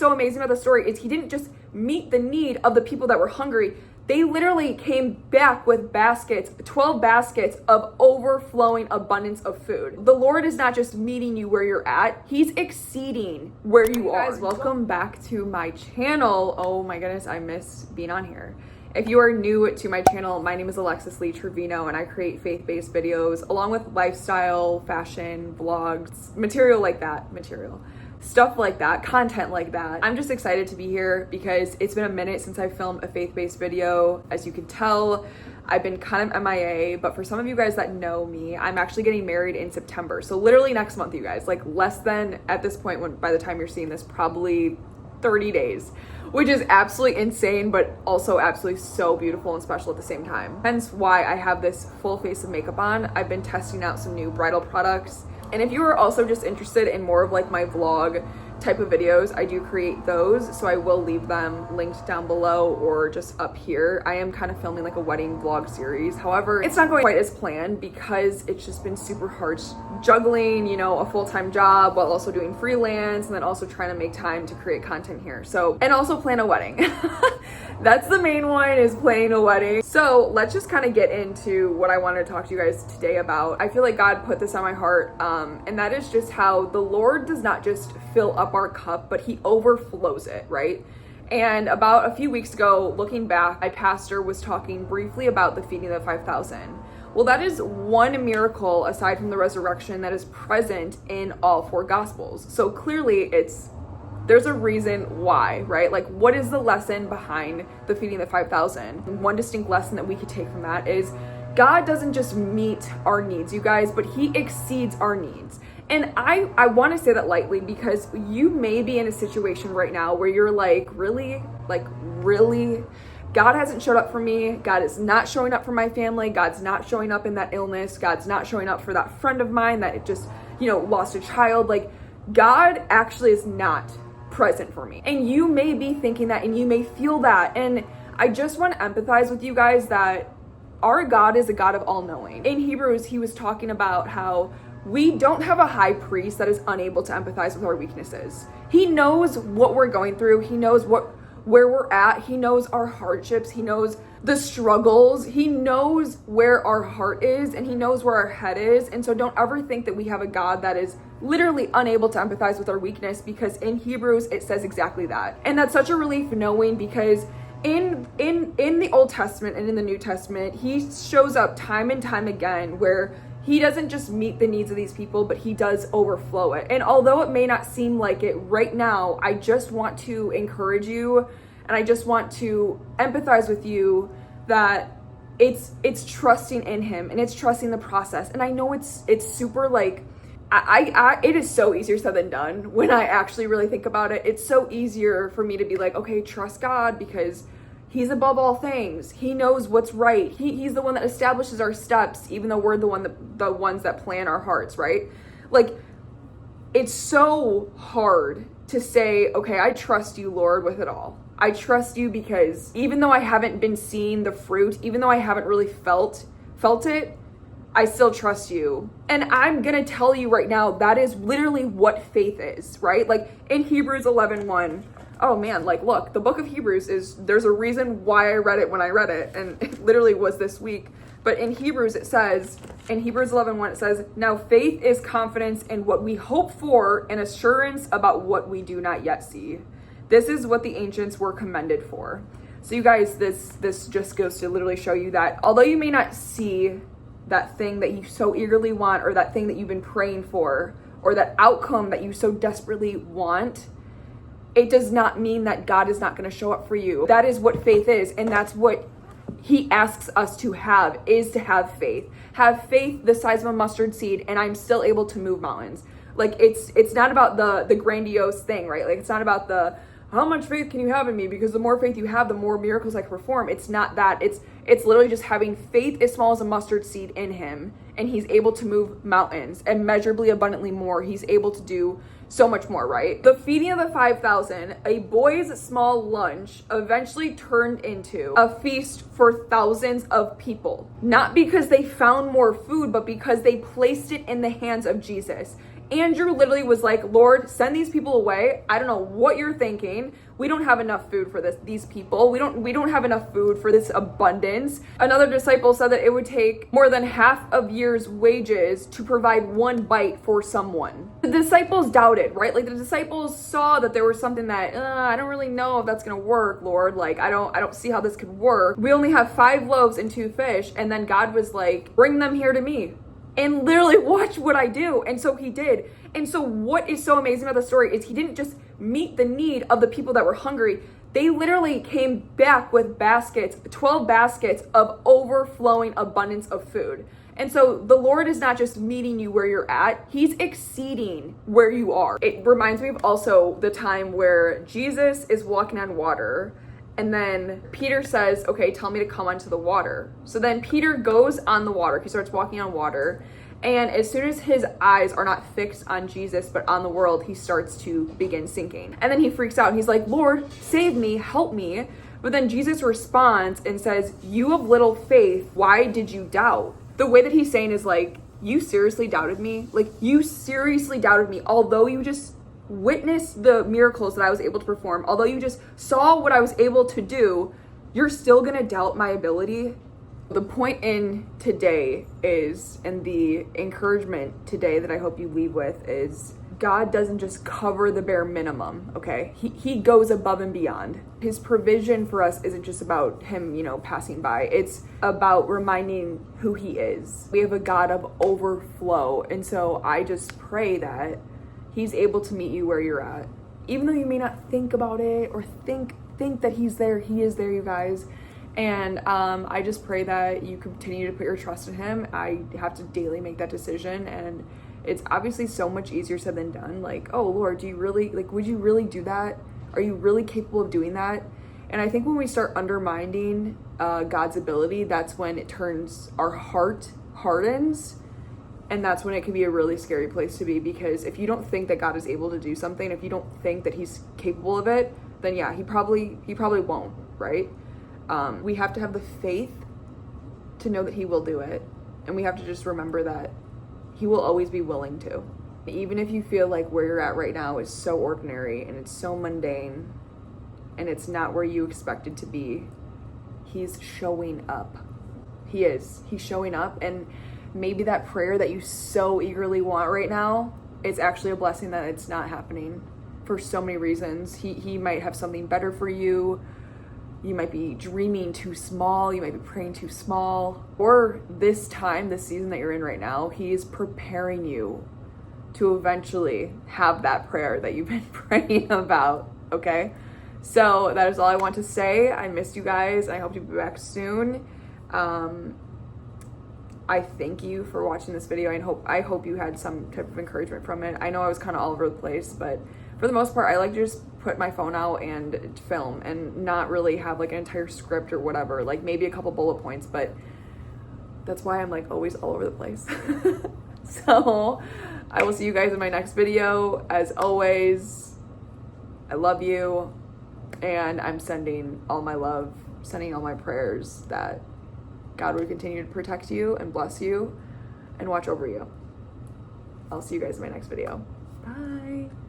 so amazing about the story is he didn't just meet the need of the people that were hungry. They literally came back with baskets, 12 baskets of overflowing abundance of food. The Lord is not just meeting you where you're at, he's exceeding where you are. Guys, welcome back to my channel. Oh my goodness, I miss being on here. If you are new to my channel, my name is Alexis Lee Trevino and I create faith-based videos along with lifestyle, fashion, vlogs, stuff like that, content like that. I'm just excited to be here because it's been a minute since I filmed a faith-based video. As you can tell, I've been kind of MIA, but for some of you guys that know me, I'm actually getting married in September. So literally next month, you guys, like less than at this point, when by the time you're seeing this, probably 30 days, which is absolutely insane, but also absolutely so beautiful and special at the same time. Hence why I have this full face of makeup on. I've been testing out some new bridal products. And if you are also just interested in more of like my vlog type of videos, I do create those. So I will leave them linked down below or just up here. I am kind of filming like a wedding vlog series. However, it's not going quite as planned because it's just been super hard juggling, you know, a full-time job while also doing freelance and then also trying to make time to create content here. So, and also plan a wedding. That's the main one, is planning a wedding. So let's just kind of get into what I wanted to talk to you guys today about. I feel like God put this on my heart, and that is just how the Lord does not just fill up our cup, but he overflows it, right? And about a few weeks ago, looking back, my pastor was talking briefly about the feeding of the 5,000. Well, that is one miracle aside from the resurrection that is present in all four gospels. So clearly there's a reason why, right? Like, what is the lesson behind the feeding of the 5,000? One distinct lesson that we could take from that is God doesn't just meet our needs, you guys, but he exceeds our needs. And I want to say that lightly because you may be in a situation right now where you're like, really? God hasn't showed up for me. God is not showing up for my family. God's not showing up in that illness. God's not showing up for that friend of mine that just, you know, lost a child. Like, God actually is not present for me. And you may be thinking that and you may feel that. And I just want to empathize with you guys that our God is a God of all knowing. In Hebrews, he was talking about how we don't have a high priest that is unable to empathize with our weaknesses. He knows what we're going through. He knows where we're at. He knows our hardships. He knows the struggles. He knows where our heart is and he knows where our head is. And so don't ever think that we have a God that is literally unable to empathize with our weakness, because in Hebrews it says exactly that. And that's such a relief knowing, because in the Old Testament and in the New Testament, he shows up time and time again where he doesn't just meet the needs of these people, but he does overflow it. And although it may not seem like it right now, I just want to encourage you and I just want to empathize with you that it's trusting in him and it's trusting the process. And I know it's super like, it is so easier said than done when I actually really think about it. It's so easier for me to be like, okay, trust God because he's above all things. He knows what's right. He's the one that establishes our steps, even though we're the ones that plan our hearts, right? Like, it's so hard to say, okay, I trust you, Lord, with it all. I trust you because even though I haven't been seeing the fruit, even though I haven't really felt it, I still trust you. And I'm gonna tell you right now, that is literally what faith is, right? Like in Hebrews 11:1, oh man, like look, the book of Hebrews there's a reason why I read it when I read it, and it literally was this week. But in Hebrews it says, in Hebrews 11:1 it says, now faith is confidence in what we hope for and assurance about what we do not yet see. This is what the ancients were commended for. So you guys, this just goes to literally show you that although you may not see that thing that you so eagerly want, or that thing that you've been praying for, or that outcome that you so desperately want, it does not mean that God is not going to show up for you. That is what faith is, and that's what he asks us to have, is to have faith. Have faith the size of a mustard seed, and I'm still able to move mountains. Like, it's not about the grandiose thing, right? Like, it's not about the, how much faith can you have in me? Because the more faith you have, the more miracles I can perform. It's not that. It's literally just having faith as small as a mustard seed in him, and he's able to move mountains, immeasurably abundantly more. He's able to do so much more, right? The feeding of the 5,000, a boy's small lunch, eventually turned into a feast for thousands of people. Not because they found more food, but because they placed it in the hands of Jesus. Andrew literally was like, Lord, send these people away. I don't know what you're thinking. We don't have enough food for these people. We don't have enough food for this abundance. Another disciple said that it would take more than half of year's wages to provide one bite for someone. The disciples doubted, right? Like the disciples saw that there was something that, I don't really know if that's gonna work, Lord. Like, I don't see how this could work. We only have 5 loaves and 2 fish. And then God was like, bring them here to me and literally watch what I do. And so he did. And so what is so amazing about the story is he didn't just meet the need of the people that were hungry. They literally came back with baskets, 12 baskets of overflowing abundance of food. And so the Lord is not just meeting you where you're at, he's exceeding where you are. It reminds me of also the time where Jesus is walking on water, and then Peter says, okay, tell me to come onto the water. So then Peter goes on the water. He starts walking on water. And as soon as his eyes are not fixed on Jesus, but on the world, he starts to begin sinking. And then he freaks out. He's like, Lord, save me, help me. But then Jesus responds and says, you of little faith, why did you doubt? The way that he's saying is like, you seriously doubted me? Like, you seriously doubted me, although you just witnessed the miracles that I was able to perform, although you just saw what I was able to do, you're still gonna doubt my ability? The point in today is, and the encouragement today that I hope you leave with is, God doesn't just cover the bare minimum, okay? He goes above and beyond. His provision for us isn't just about him, passing by. It's about reminding who he is. We have a God of overflow. And so I just pray that he's able to meet you where you're at. Even though you may not think about it or think that he's there, he is there, you guys. And I just pray that you continue to put your trust in him. I have to daily make that decision, and it's obviously so much easier said than done. Like, oh Lord, do you really, would you really do that? Are you really capable of doing that? And I think when we start undermining God's ability, that's when it turns, our heart hardens. And that's when it can be a really scary place to be, because if you don't think that God is able to do something, if you don't think that he's capable of it, then yeah, he probably won't, right? We have to have the faith to know that he will do it. And we have to just remember that he will always be willing to. Even if you feel like where you're at right now is so ordinary and it's so mundane and it's not where you expected to be, he's showing up. He is. He's showing up. And maybe that prayer that you so eagerly want right now, it's actually a blessing that it's not happening for so many reasons. He might have something better for you. You might be dreaming too small. You might be praying too small. Or this season that you're in right now, he's preparing you to eventually have that prayer that you've been praying about, okay? So that is all I want to say. I missed you guys. I hope to be back soon. I thank you for watching this video. I hope you had some type of encouragement from it. I know I was kind of all over the place, but for the most part, I like to just put my phone out and film and not really have like an entire script or whatever, like maybe a couple bullet points, but that's why I'm like always all over the place. So I will see you guys in my next video. As always, I love you, and I'm sending all my love, sending all my prayers that God would continue to protect you and bless you and watch over you. I'll see you guys in my next video. Bye.